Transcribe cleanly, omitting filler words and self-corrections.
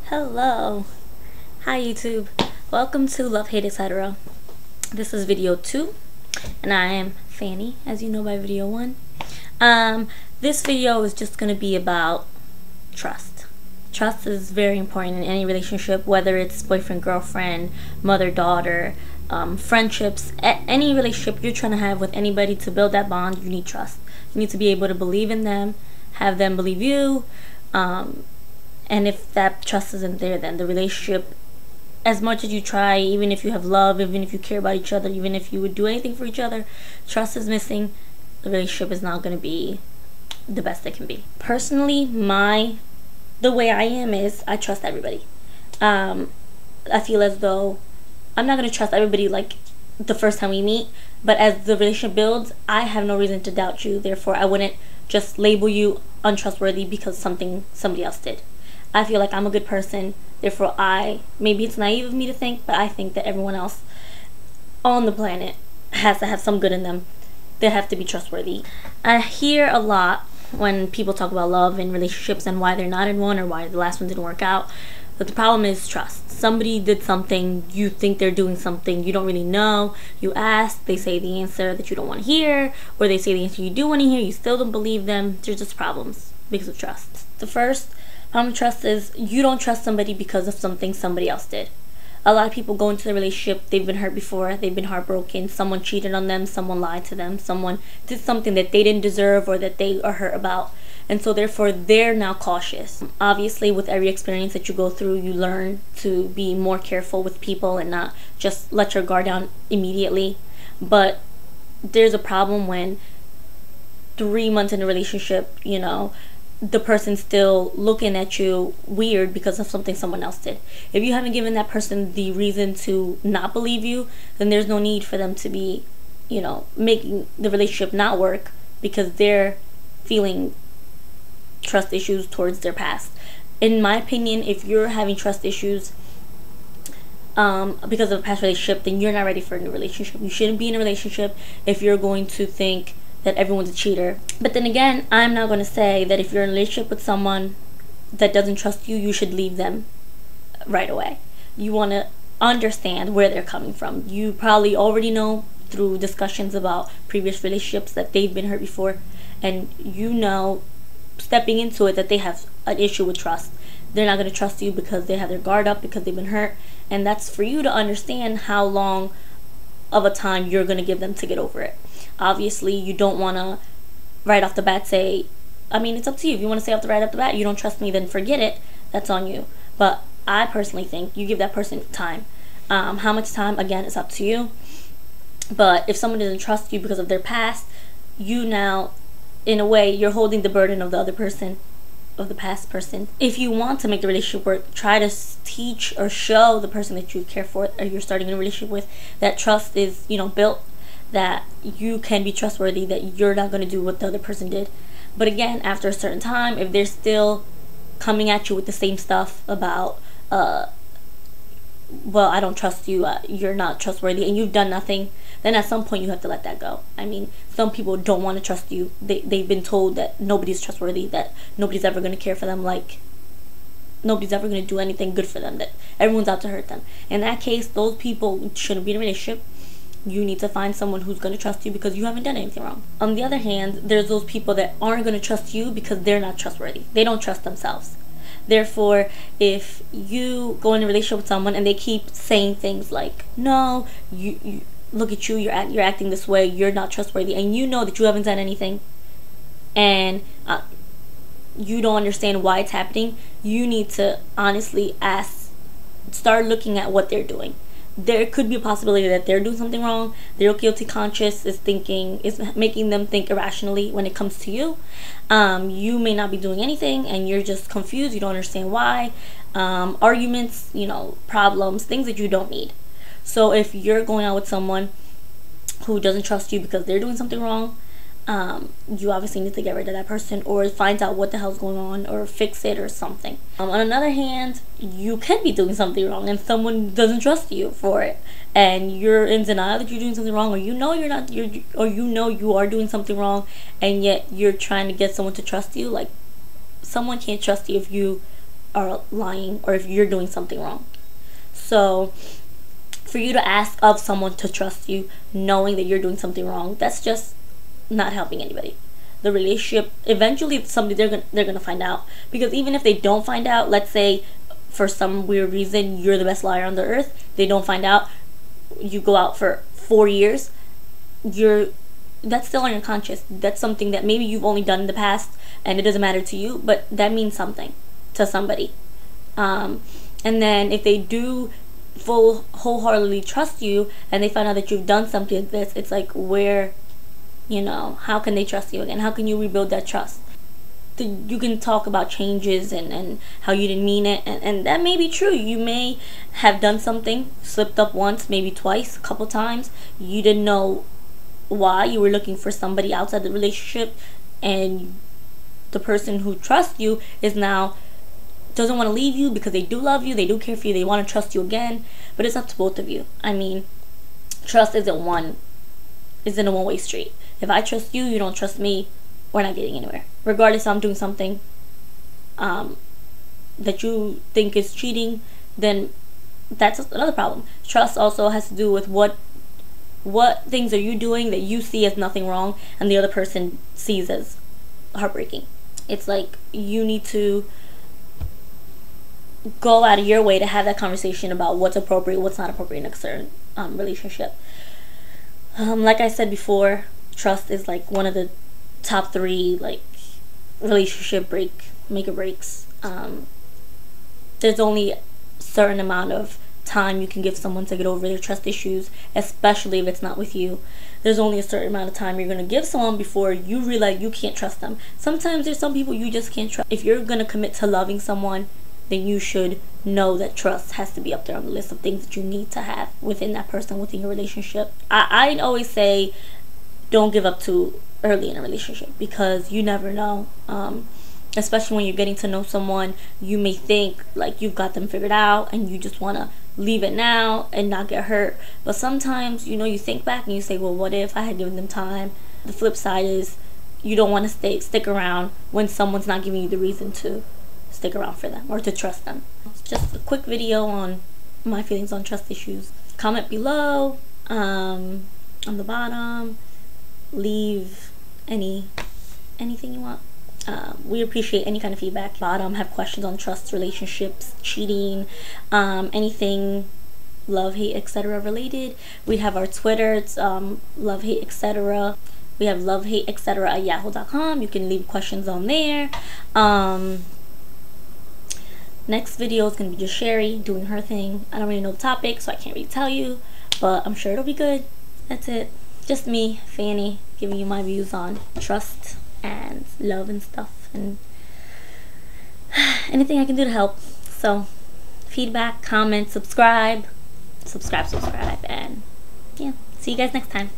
Hello. Hi YouTube. Welcome to Love Hate Etc. This is video 2 and I am Fanny, as you know by video 1. This video is just going to be about trust. Trust is very important in any relationship, whether it's boyfriend, girlfriend, mother, daughter, friendships, any relationship you're trying to have with anybody. To build that bond, you need trust. You need to be able to believe in them, have them believe you, and if that trust isn't there, then the relationship, as much as you try, even if you have love, even if you care about each other, even if you would do anything for each other, trust is missing, the relationship is not going to be the best it can be. Personally, the way I am is I trust everybody. I feel as though I'm not going to trust everybody like the first time we meet, but as the relationship builds, I have no reason to doubt you. Therefore, I wouldn't just label you untrustworthy because something somebody else did. I feel like I'm a good person, therefore maybe it's naive of me to think, but I think that everyone else on the planet has to have some good in them. They have to be trustworthy. I hear a lot when people talk about love and relationships and why they're not in one or why the last one didn't work out. But the problem is trust. Somebody did something, you think they're doing something, you don't really know, you ask, they say the answer that you don't want to hear, or they say the answer you do want to hear, you still don't believe them. There's just problems because of trust. The first problem with trust is you don't trust somebody because of something somebody else did. A lot of people go into the relationship, they've been hurt before, they've been heartbroken, someone cheated on them, someone lied to them, someone did something that they didn't deserve or that they are hurt about, and so therefore they're now cautious. Obviously, with every experience that you go through, you learn to be more careful with people and not just let your guard down immediately. But there's a problem when 3 months in a relationship, the person's still looking at you weird because of something someone else did. If you haven't given that person the reason to not believe you, then there's no need for them to be, making the relationship not work because they're feeling trust issues towards their past. In my opinion, if you're having trust issues because of a past relationship, then you're not ready for a new relationship. You shouldn't be in a relationship if you're going to think that everyone's a cheater. But then again, I'm not going to say that if you're in a relationship with someone that doesn't trust you, you should leave them right away. You want to understand where they're coming from. You probably already know through discussions about previous relationships that they've been hurt before, and stepping into it that they have an issue with trust. They're not going to trust you because they have their guard up because they've been hurt, and that's for you to understand how long of a time you're going to give them to get over it. Obviously, you don't want to right off the bat say, it's up to you. If you want to say right off the bat, you don't trust me, then forget it. That's on you. But I personally think you give that person time. How much time, again, is up to you. But if someone doesn't trust you because of their past, you now, in a way, you're holding the burden of the other person, of the past person. If you want to make the relationship work, try to teach or show the person that you care for or you're starting a relationship with that trust is, built, that you can be trustworthy, that you're not going to do what the other person did. But again, after a certain time, if they're still coming at you with the same stuff about, I don't trust you, you're not trustworthy, and you've done nothing, then at some point you have to let that go. Some people don't want to trust you. They've been told that nobody's trustworthy, that nobody's ever going to care for them, like nobody's ever going to do anything good for them, that everyone's out to hurt them. In that case, those people shouldn't be in a relationship. You need to find someone who's going to trust you because you haven't done anything wrong. On the other hand, there's those people that aren't going to trust you because they're not trustworthy. They don't trust themselves. Therefore, if you go in a relationship with someone and they keep saying things like, no, you look at you, you're acting this way, you're not trustworthy, and you know that you haven't done anything, and you don't understand why it's happening, you need to honestly start looking at what they're doing. There could be a possibility that they're doing something wrong. Their guilty conscience is making them think irrationally when it comes to you. You may not be doing anything and you're just confused. You don't understand why. Arguments, problems, things that you don't need. So if you're going out with someone who doesn't trust you because they're doing something wrong, you obviously need to get rid of that person or find out what the hell's going on or fix it or something. On another hand, you can be doing something wrong and someone doesn't trust you for it, and you're in denial that you're doing something wrong, or you are doing something wrong, and yet you're trying to get someone to trust you. Like, someone can't trust you if you are lying or if you're doing something wrong. So for you to ask of someone to trust you knowing that you're doing something wrong, that's just not helping anybody. The relationship, eventually somebody, they're gonna find out. Because even if they don't find out, let's say for some weird reason you're the best liar on the earth, they don't find out, you go out for 4 years, that's still on your conscience. That's something that maybe you've only done in the past and it doesn't matter to you, but that means something to somebody. And then if they do wholeheartedly trust you and they find out that you've done something like this, it's like, where, how can they trust you again? How can you rebuild that trust? You can talk about changes and how you didn't mean it, and that may be true. You may have done something, slipped up once, maybe twice, a couple times. You didn't know why. You were looking for somebody outside the relationship, and the person who trusts you is now doesn't want to leave you because they do love you, they do care for you, they want to trust you again. But it's up to both of you. I mean, trust isn't a one-way street. If I trust you, you don't trust me, we're not getting anywhere. Regardless if I'm doing something that you think is cheating, then that's another problem. Trust also has to do with what things are you doing that you see as nothing wrong and the other person sees as heartbreaking. It's like you need to go out of your way to have that conversation about what's appropriate, what's not appropriate in a certain relationship. Like I said before, trust is like one of the top 3 like relationship make or breaks. There's only a certain amount of time you can give someone to get over their trust issues, especially if it's not with you. There's only a certain amount of time you're going to give someone before you realize you can't trust them. Sometimes there's some people you just can't trust. If you're going to commit to loving someone, then you should know that trust has to be up there on the list of things that you need to have within that person, within your relationship. I always say don't give up too early in a relationship, because you never know. Especially when you're getting to know someone, you may think like you've got them figured out and you just want to leave it now and not get hurt. But sometimes, you think back and you say, well, what if I had given them time? The flip side is you don't want to stick around when someone's not giving you the reason to stick around for them or to trust them. It's just a quick video on my feelings on trust issues. Comment below, on the bottom, leave anything you want. We appreciate any kind of feedback. Bottom, have questions on trust, relationships, cheating, anything love, hate, etc. related. We have our Twitter, it's love, hate, etc. We have love, hate, etc. at yahoo.com. You can leave questions on there. Next video is going to be just Sherry doing her thing. I don't really know the topic, so I can't really tell you, but I'm sure it'll be good. That's it. Just me, Fanny, giving you my views on trust and love and stuff, and anything I can do to help. So feedback, comment, subscribe, and yeah, see you guys next time.